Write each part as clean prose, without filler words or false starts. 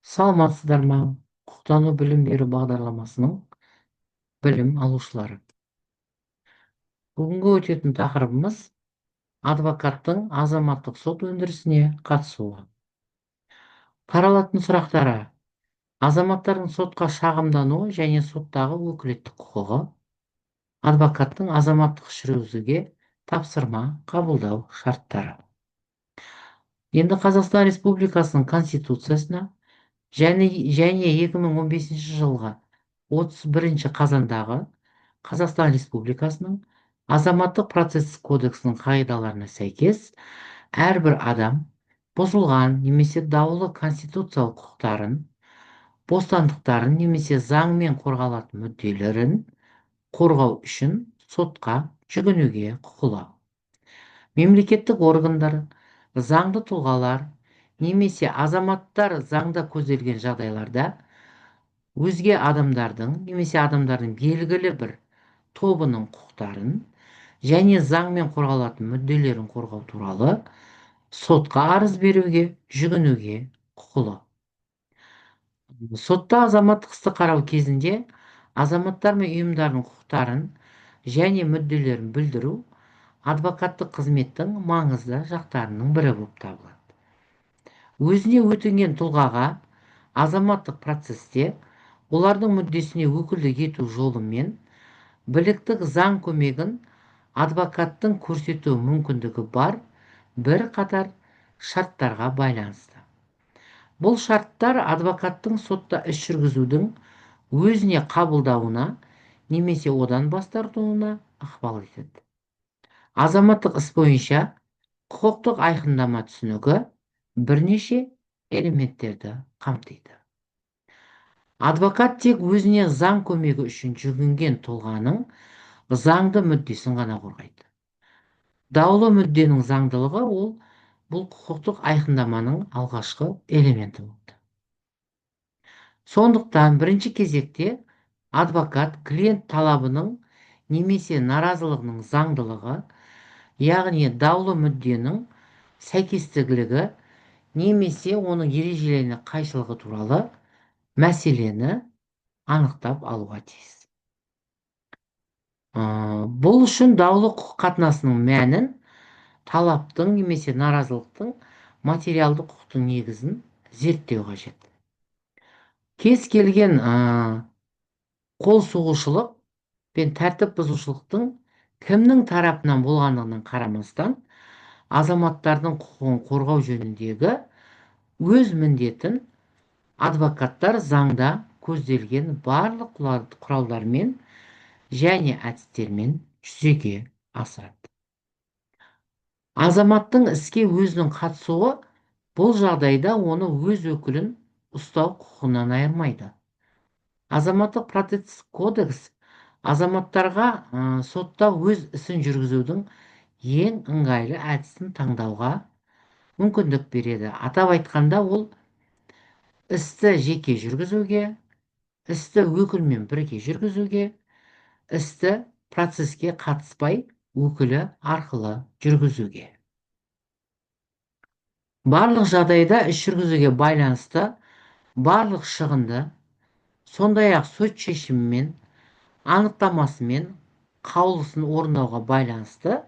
Саламатсыздар ма? Құқықтану білім беру бағдарламасының білім алушылары. Бүгінгі өтетін тақырыбымыз адвокаттың азаматтық сот өндірісіне қатысуы. Қаралатын сұрақтары: азаматтардың сотқа шағымдануы және соттағы өкілеттік құқығы, адвокаттың азаматтық іс жүргізуге тапсырма қабылдау шарттары. Енді Қазақстан Республикасының Конституциясына және 2015 жылғы 31 қазандағы Қазақстан Республикасының азаматтық процесстік кодексінің қағидаларына сәйкес, әрбір адам бұзылған немесе даулы конституциялық құқықтарын, бостандықтарын немесе заңмен қорғалатын мүдделерін қорғау үшін сотқа жүгінуге құқылы. Мемлекеттік органдар, заңды тұлғалар немесе азаматтар заңда көзделген жағдайларда өзге адамдардың немесе адамдардың белгілі бір тобының құқықтарын және заңмен қорғалатын мүдделерін қорғау туралы сотқа арыз беруге, жүгінуге құқылы. Сотта азаматтық істі қарау кезінде азаматтар мен ұйымдардың құқықтарын және мүдделерін білдіру адвокаттық қызметтің маңызды жақтарының бірі болып табылады. Өзіне өтінген тұлғаға азаматтық процесте олардың мүддесіне өкілдік ету жолымен біліктік заң көмегін адвокаттың көрсету мүмкіндігі бар бір қатар шарттарға байланысты. Бұл шарттар адвокаттың сотта іс жүргізудің өзіне қабылдауына немесе одан бас тартуына ықпал етеді. Азаматтық іс бойынша құқықтық айқындама түсінігі бірнеше элементтерді қамтиды. Адвокат тек өзіне заң көмегі үшін жүгінген тұлғаның заңды мүддесін ғана қорғайды. Даулы мүдденің заңдылығы бұл құқықтық айқындаманың алғашқы элементі болды. Сондықтан бірінші кезекте адвокат клиент талабының немесе наразылығының заңдылығы, яғни даулы мүдденің сәйкестілігі немесе оның ережелеріне қайшылығы туралы мәселені анықтап алуға тиіс. Бұл үшін даулы құқық қатынасының мәнін, талаптың немесе наразылықтың материалды құқықтың негізін зерттеу қажет. Кез келген қол сұғушылық пен тәртіп бұзушылықтың кімнің тарапынан болғандығына қарамастан азаматтардың құқығын қорғау жөніндегі өз міндетін адвокаттар заңда көзделген барлық құралдармен және әдістермен жүзеге асырады. Азаматтың іске өзінің қатысуы бұл жағдайда оны өз өкілін ұстау құқығынан айырмайды. Азаматтық процесстік кодекс азаматтарға сотта өз ісін жүргізудің ең ыңғайлы әдісін таңдауға мүмкіндік береді. Атап айтқанда, ол істі жеке жүргізуге, істі өкілмен бірге жүргізуге, істі процеске қатыспай өкілі арқылы жүргізуге. Барлық жағдайда іс жүргізуге байланысты барлық шығынды, сондай-ақ сот шешімімен, анықтамасымен, қаулысын орындауға байланысты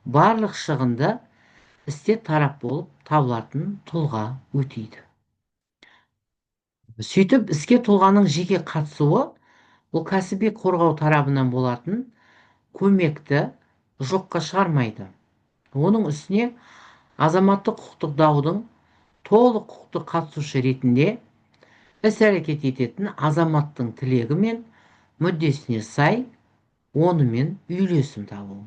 барлық шығынды істе тарап болып табылатын тұлға өтейді. Сөйтіп, іске тұлғаның жеке қатысуы бұл кәсіби қорғау тарабынан болатын көмекті жоққа шығармайды. Оның үстіне азаматтық құқықтық даудың толық құқықтық қатысушы ретінде іс-әрекет ететін азаматтың тілегі мен мүддесіне сай онымен үйлесім табуы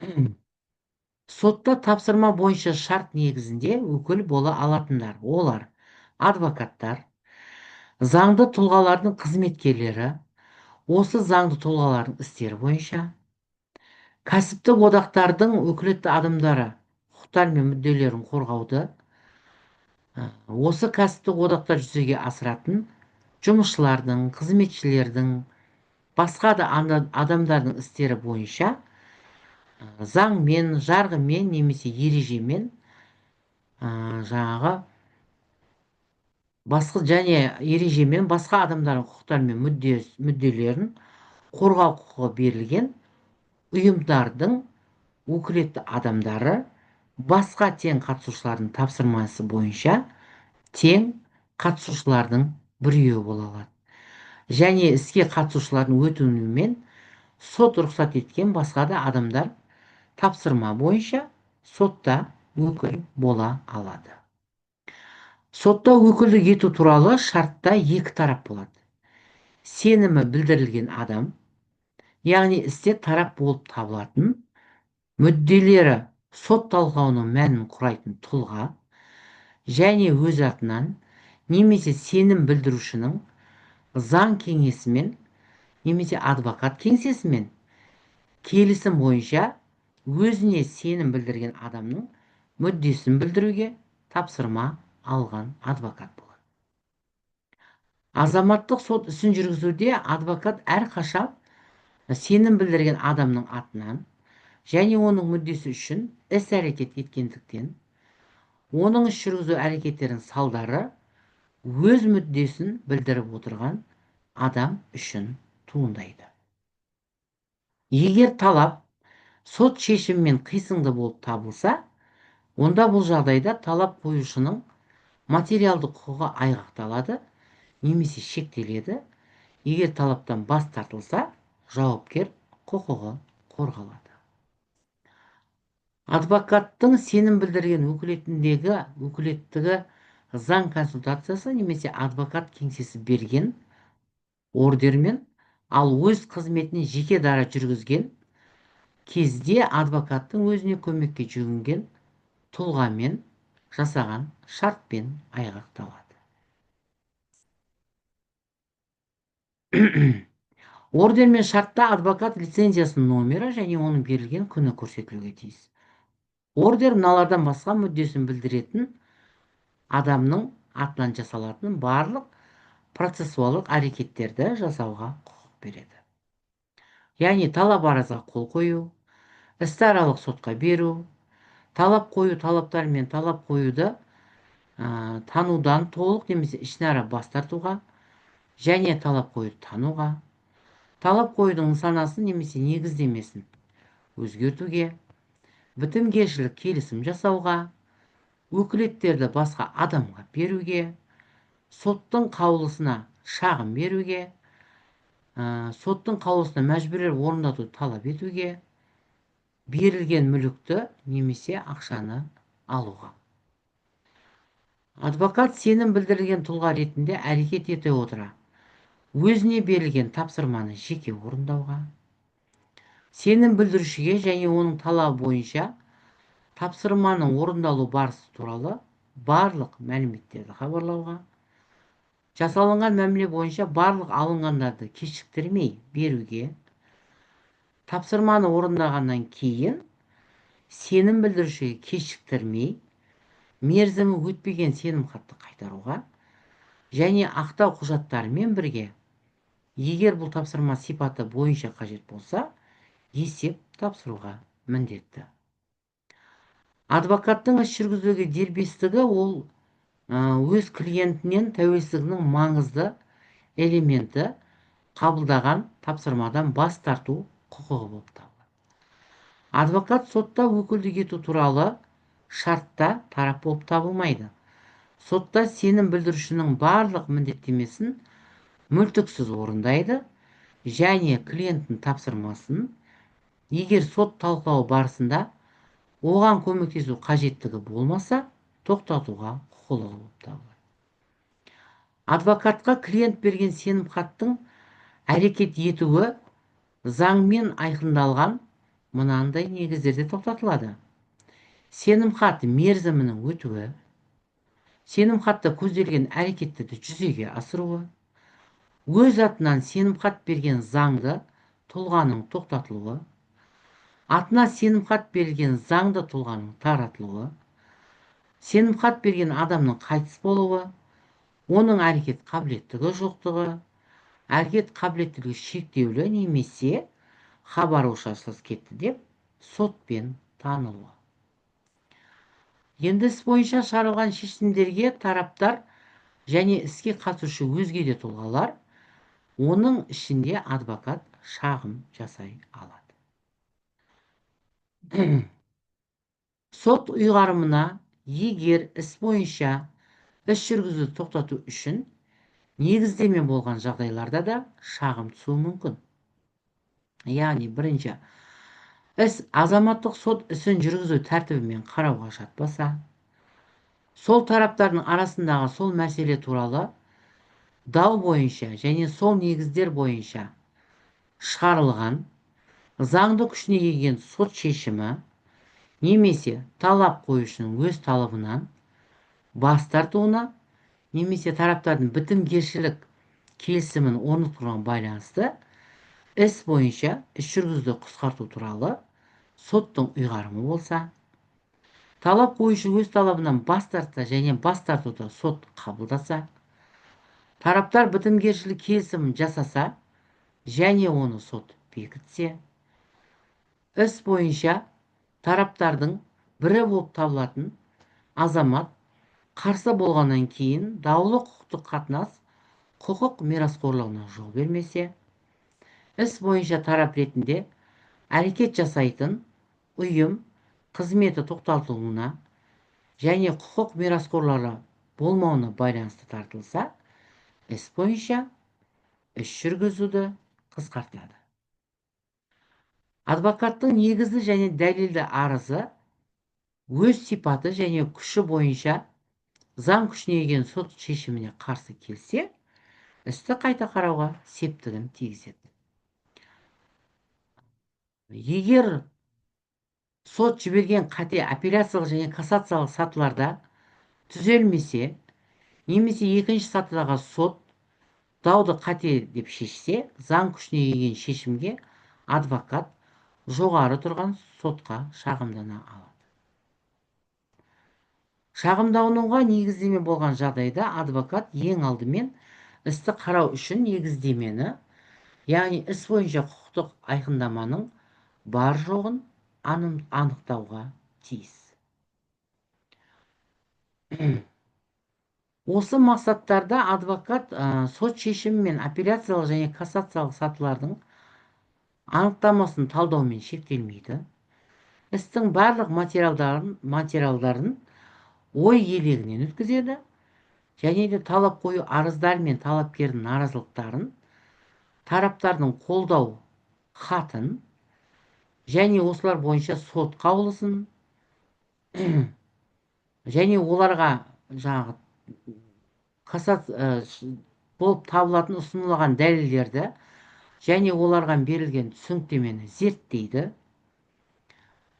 мүмкін. Сотта тапсырма бойынша шарт негізінде өкіл бола алатындар: олар адвокаттар, заңды тұлғалардың қызметкерлері, осы заңды тұлғалардың істері бойынша, кәсіптік одақтардың өкілетті адамдары құқықтар мен мүдделерін қорғауды, осы кәсіптік одақтар жүзеге асыратын жұмысшылардың, қызметшілердің, басқа да адамдардың істері бойынша заңмен, жарғымен немесе ережемен және ережемен басқа адамдардың құқықтары мен мүдделерін қорғау құқығы берілген ұйымдардың өкілетті адамдары басқа тең қатысушылардың тапсырмасы бойынша тең қатысушылардың біреуі бола алады және іске қатысушылардың өтінуімен сот рұқсат еткен басқа да адамдар тапсырма бойынша сотта өкіл бола алады. Сотта өкілдік ету туралы шартта екі тарап болады. Сенімі білдірілген адам, яғни істе тарап болып табылатын, мүдделері сот талқылауының мәнін құрайтын тұлға және өз атынан немесе сенім білдірушінің заң кеңесімен немесе адвокат кеңсесімен келісім бойынша өзіне сенім білдірген адамның мүддесін білдіруге тапсырма алған адвокат болады. Азаматтық сот ісін жүргізуде адвокат әрқашан сенім білдірген адамның атынан және оның мүддесі үшін іс-әрекет еткендіктен, оның іс жүргізу әрекеттерінің салдары өз мүддесін білдіріп отырған адам үшін туындайды. Егер талап сот шешімімен қисынды болып табылса, онда бұл жағдайда талап қоюшының материалдық құқығы айғақталады немесе шектеледі. Егер талаптан бас тартылса, жауапкер құқығы қорғалады. Адвокаттың сенім білдірген өкілеттігі заң консультациясы немесе адвокат кеңсесі берген ордермен, ал өз қызметіне жеке дара жүргізген кезде адвокаттың өзіне көмекке жүгінген тұлғамен жасаған шартпен айғақталады. Ордер мен шартта адвокат лицензиясының номері және оның берілген күні көрсетілуге тиіс. Ордер мыналардан басқа мүддесін білдіретін адамның атынан жасалатын барлық процессуалдық әрекеттерді жасауға құқық береді. Яғни талап арызға қол қою, істі сотқа беру, талап қою талаптар мен талап қоюды танудан толық немесе ішінара бас тартуға және талап қоюды тануға, талап қоюдың нысанасын немесе негіздемесін өзгертуге, бітімгершілік келісім жасауға, өкілеттерді басқа адамға беруге, соттың қаулысына шағым беруге, соттың қаулысына мәжбүрлеп орындатуды талап етуге, берілген мүлікті немесе ақшаны алуға. Адвокат сенім білдірілген тұлға ретінде әрекет ете отыра өзіне берілген тапсырманы жеке орындауға, сенім білдірушіге және оның талабы бойынша тапсырманың орындалу барысы туралы барлық мәліметтерді хабарлауға, жасалынған мәміле бойынша барлық алынғандарды кешіктірмей беруге, тапсырманы орындағаннан кейін сенім білдірушіге кешіктірмей мерзімі өтпеген сенімхатты қайтаруға және ақтау құжаттарымен бірге, егер бұл тапсырма сипаты бойынша қажет болса, есеп тапсыруға міндетті. Адвокаттың іс жүргізуге дербестігі ол өз клиентінен тәуелсіздігінің маңызды элементі қабылдаған тапсырмадан бас тарту құқығы болып табылады. Адвокат сотта өкілдік ету туралы шартта тарап болып табылмайды. Сотта сенім білдірушінің барлық міндеттемесін мүлтіксіз орындайды және клиенттің тапсырмасын, егер сот талқылауы барысында оған көмектесу қажеттігі болмаса, тоқтатуға құқылы болып табылады. Адвокатқа клиент берген сенімхаттың әрекет етуі заңмен айқындалған мынандай негіздерде тоқтатылады. Сенімхат мерзімінің өтуі, сенімхатта көзделген әрекеттерді жүзеге асыруы, өз атынан сенімхат берген заңды тұлғаның тоқтатылуы, атына сенімхат берілген заңды тұлғаның таратылуы, сенімхат берген адамның қайтыс болуы, оның әрекет қабілеттігі жоқтығы, әрекет қабілеттілігі шектеулі немесе хабар ошарсыз кетті деп сотпен танылуы. Енді іс бойынша шығарылған шешімдерге тараптар және іске қатысушы өзге де тұлғалар, оның ішінде адвокат шағым жасай алады. Сот ұйғарымына егер іс бойынша іс жүргізуді тоқтату үшін негіздеме болған жағдайларда да шағым түсуі мүмкін. Яғни бірінші, іс азаматтық сот ісін жүргізу тәртібімен қарауға жатпаса, сол тараптардың арасындағы сол мәселе туралы дау бойынша және сол негіздер бойынша шығарылған заңды күшіне енген сот шешімі немесе талап қоюшының өз талабынан бас тартуына немесе тараптардың бітімгершілік келісімін орнатуға байланысты іс бойынша іс жүргізуді қысқарту туралы соттың ұйғарымы болса, талап қоюшы өз талабынан бас тартса және бас тартуды сот қабылдаса, тараптар бітімгершілік келісімін жасаса және оны сот бекітсе, іс бойынша тараптардың бірі болып табылатын азамат қарсы болғаннан кейін даулы құқықтық қатынас құқық мирасқорлығына жол бермесе, іс бойынша тарап ретінде әрекет жасайтын ұйым қызметі тоқтатылуына және құқық мирасқорлары болмауына байланысты тартылса, іс бойынша іс жүргізуді қысқартады. Адвокаттың негізді және дәлелді арызы өз сипаты және күші бойынша заң күшіне енген сот шешіміне қарсы келсе, істі қайта қарауға септігін тигізеді. Егер сот жіберген қате апелляциялық және кассациялық сатыларда түзелмесе, немесе екінші сатыдағы сот дауды қате деп шешсе, заң күшіне енген шешімге адвокат жоғары тұрған сотқа шағымдана алады. Шағымдануға негіздеме болған жағдайда адвокат ең алдымен істі қарау үшін негіздемені, яғни іс бойынша құқықтық айқындаманың бар жоғын анықтауға тиіс. Осы мақсаттарда адвокат сот шешімі мен апелляциялық және кассациялық сатылардың анықтамасын талдаумен шектелмейді. Істің барлық материалдарын ой елегінен өткізеді және де талап қою арыздар мен талапкердің наразылықтарын, тараптардың қолдау хатын және осылар бойынша сот қаулысын және оларға жаңағы болып табылатын ұсынылған дәлелдерді және оларға берілген түсініктемені зерттейді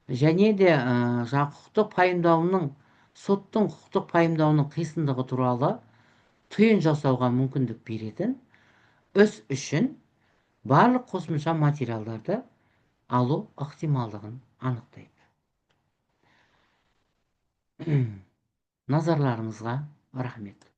және де құқықтық пайымдауының соттың құқықтық пайымдауының қисындығы туралы түйін жасауға мүмкіндік беретін іс үшін барлық қосымша материалдарды алу ықтималдығын анықтайды. Назарларыңызға рахмет.